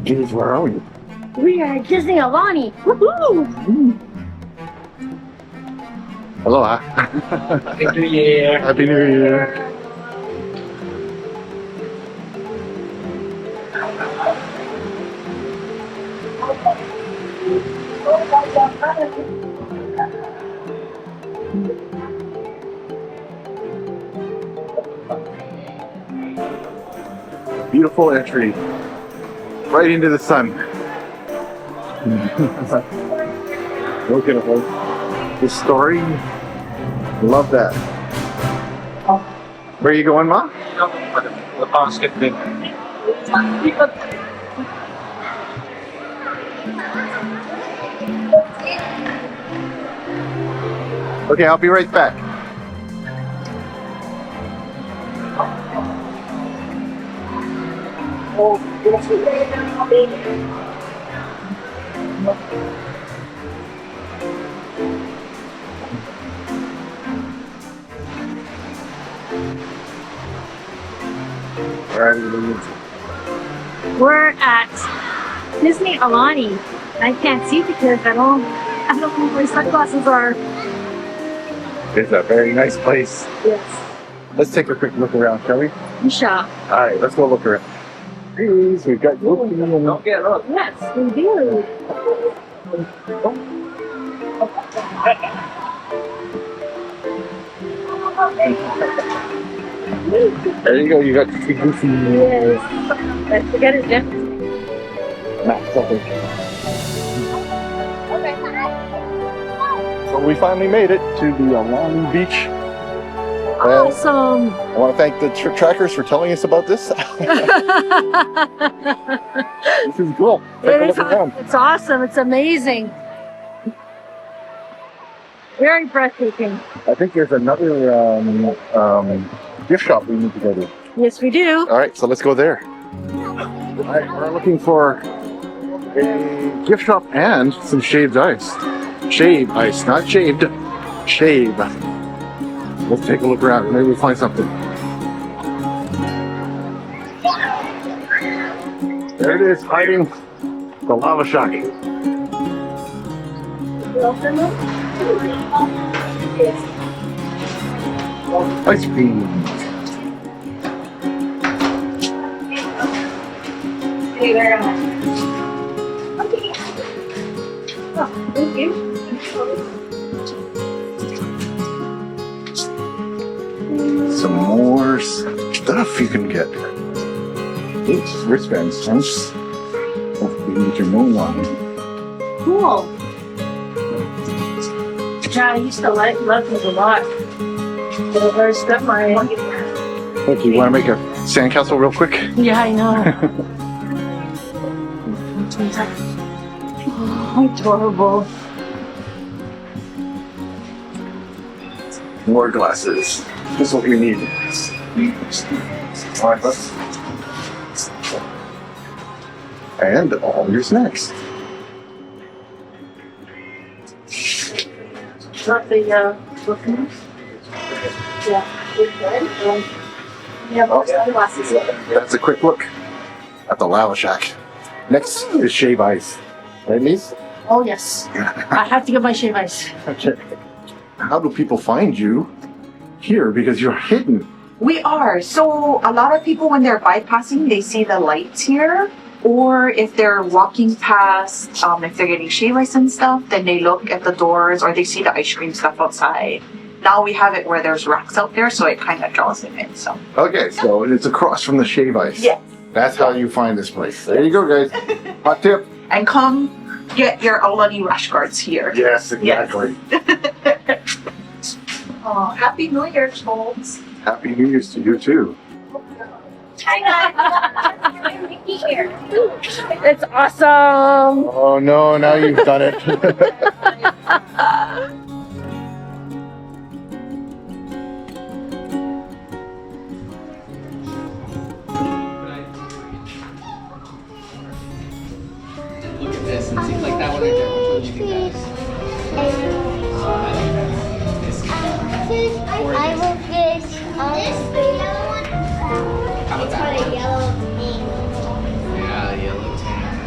Jeez, where are we? We are at Disney Aulani. Woohoo! Aloha. Happy New Year. Happy New Year. Beautiful entry. Right into the sun. Look at it. The story. Love that. Where are you going, Ma? The basket bin. Okay, I'll be right back. We're at Disney Aulani. I can't see because I don't know where my sunglasses are. It's a very nice place. Yes. Let's take a quick look around, shall we? You shop. All right, let's go look around. Please, we've got Don't get lost. Yes, we do. There you go. You got the goofy Yes. Let's forget it, Jeff. maps up there. So we finally made it to the Aulani beach. And Awesome. I want to thank the trackers for telling us about this. This is cool. Take a look around. It's awesome. It's amazing. Very breathtaking. I think there's another gift shop we need to go to. Yes, we do. All right, so let's go there. All right, we're looking for a gift shop and some shaved ice. Shaved ice, not shaved. Shave. Let's take a look around. Maybe we'll find something. There it is, hiding the lava shark. Ice cream. Thank you very much. Okay. Oh, thank you. Some more stuff you can get. Oops, wristbands. Thanks. Hopefully you can get your moon on. Cool. Yeah, I used to love these a lot. But I stuck my. Look, you want to make a sandcastle real quick? Yeah, I know. Oh, adorable. More glasses. Just what we need. All right, let's. And all your snacks. Not the bookings. Yeah, we're good. We have all sunglasses. That's a quick look at the lava shack. Next is shave ice. Right, Lise? Oh yes, I have to get my shave ice. Okay. How do people find you here? Because you're hidden. We are. So a lot of people, when they're bypassing, they see the lights here. Or if they're walking past, if they're getting shave ice and stuff, then they look at the doors or they see the ice cream stuff outside. Now we have it where there's racks out there, so it kind of draws them in. So. Okay, so it's across from the shave ice. Yes. That's how you find this place. There you go, guys. Hot tip. And come get your Aulani rash guards here. Yes, exactly. Oh, Happy New Year, folks. Happy New Year's to you too. Hi guys, Mickey here. It's awesome. Oh no, now you've done it. Look at this and see, like that one right there. Which one do you think that is? I will get this yellow one. How about It's that got one? a yellow tank. Yeah, yellow tank.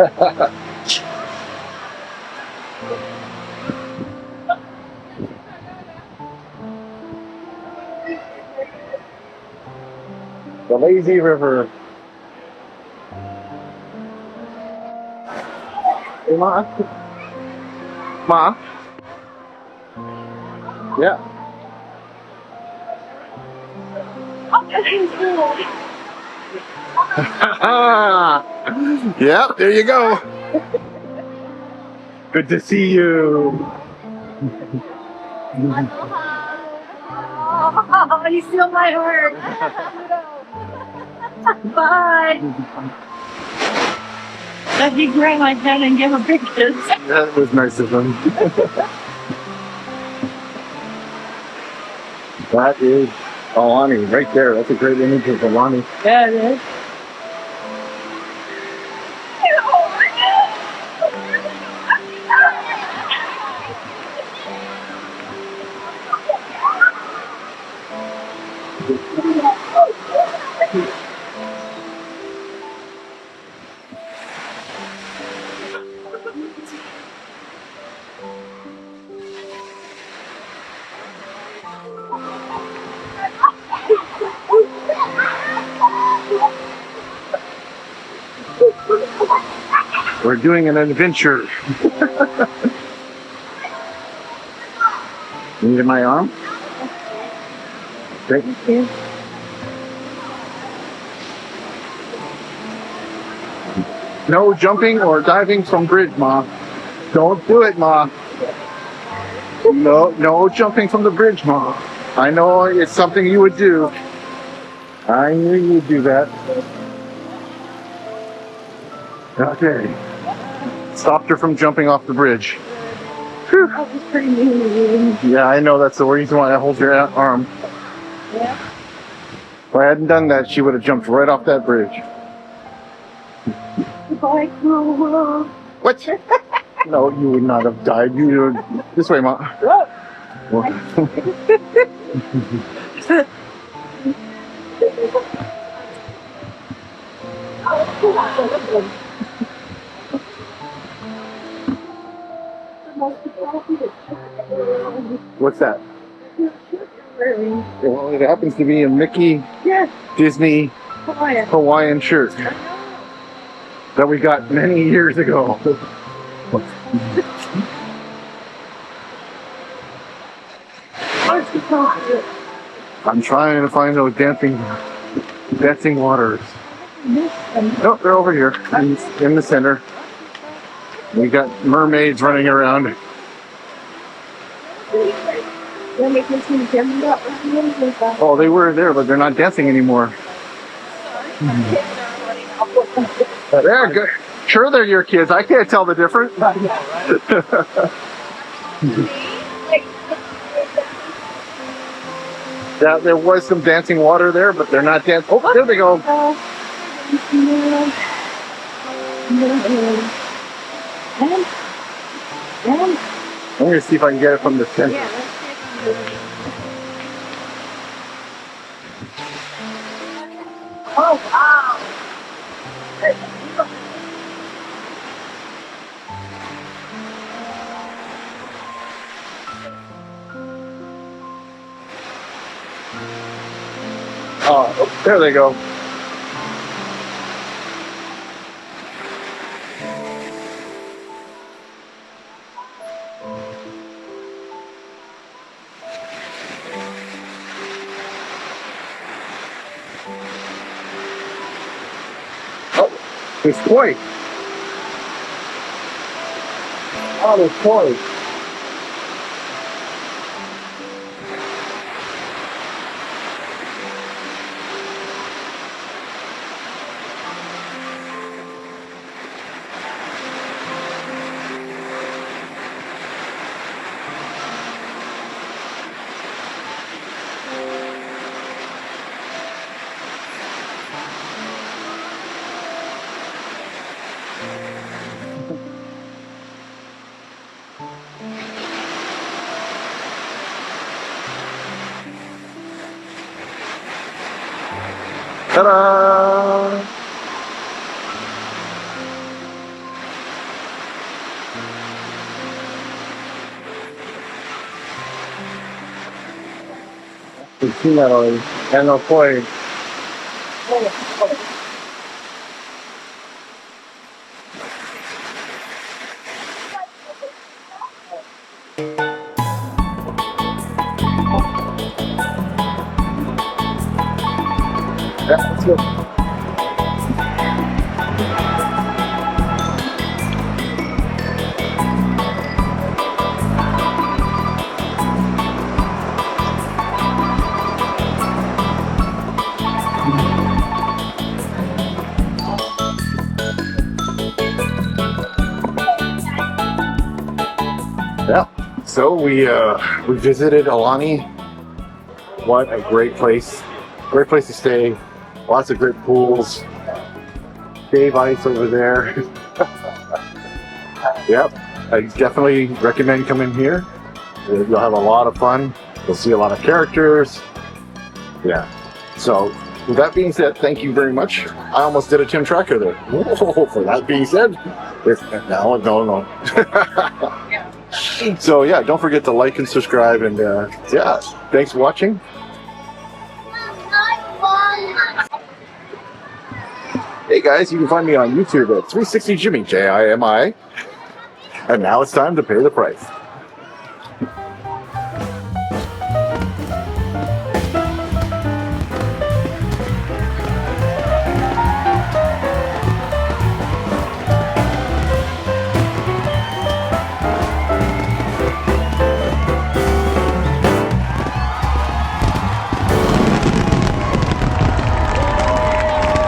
The lazy river. Hey, Ma. Ma. Yeah. Yep, there you go. Good to see you. Oh, you steal my heart. Bye. Let me grab my pen and give a big kiss. That was nice of him. That is Aulani right there. That's a great image of Aulani. Yeah, it is. We're doing an adventure. Need my arm? Great. Thank you. No jumping or diving from bridge, Ma. Don't do it, Ma. No jumping from the bridge, Ma. I know it's something you would do. I knew you would do that. Okay. Stopped her from jumping off the bridge. Whew. That was pretty mean of you. Yeah, I know that's the reason why I hold your arm. Yeah. If I hadn't done that, she would have jumped right off that bridge. Bye, cruel world. What? No, you would not have died. You would... This way, Ma. What's that? Well, it happens to be a Mickey Yes, Disney Hawaiian. Hawaiian shirt that we got many years ago. I'm trying to find those dancing waters. No, they're over here in the center. We got mermaids running around. Oh, they were there, but they're not dancing anymore. They're good. Sure, they're your kids. I can't tell the difference. Yeah, there was some dancing water there, but they're not dancing. Oh, there they go. I'm going to see if I can get it from the center. Oh, wow. Oh, there they go. Oh, there's koi. Oh, there's koi. Ta-da! We've seen that already. And no koi. Yeah, let's go. Yeah. So we visited Aulani. What a great place! Great place to stay. Lots of great pools. Cave ice over there. Yep. I definitely recommend coming here. You'll have a lot of fun. You'll see a lot of characters. Yeah. So with that being said, thank you very much. I almost did a Tim tracker there. Whoa, for that being said, no. So yeah, don't forget to like and subscribe, and yeah, thanks for watching. Hey guys, you can find me on YouTube at 360 Jimi, Jimi. And now it's time to pay the price.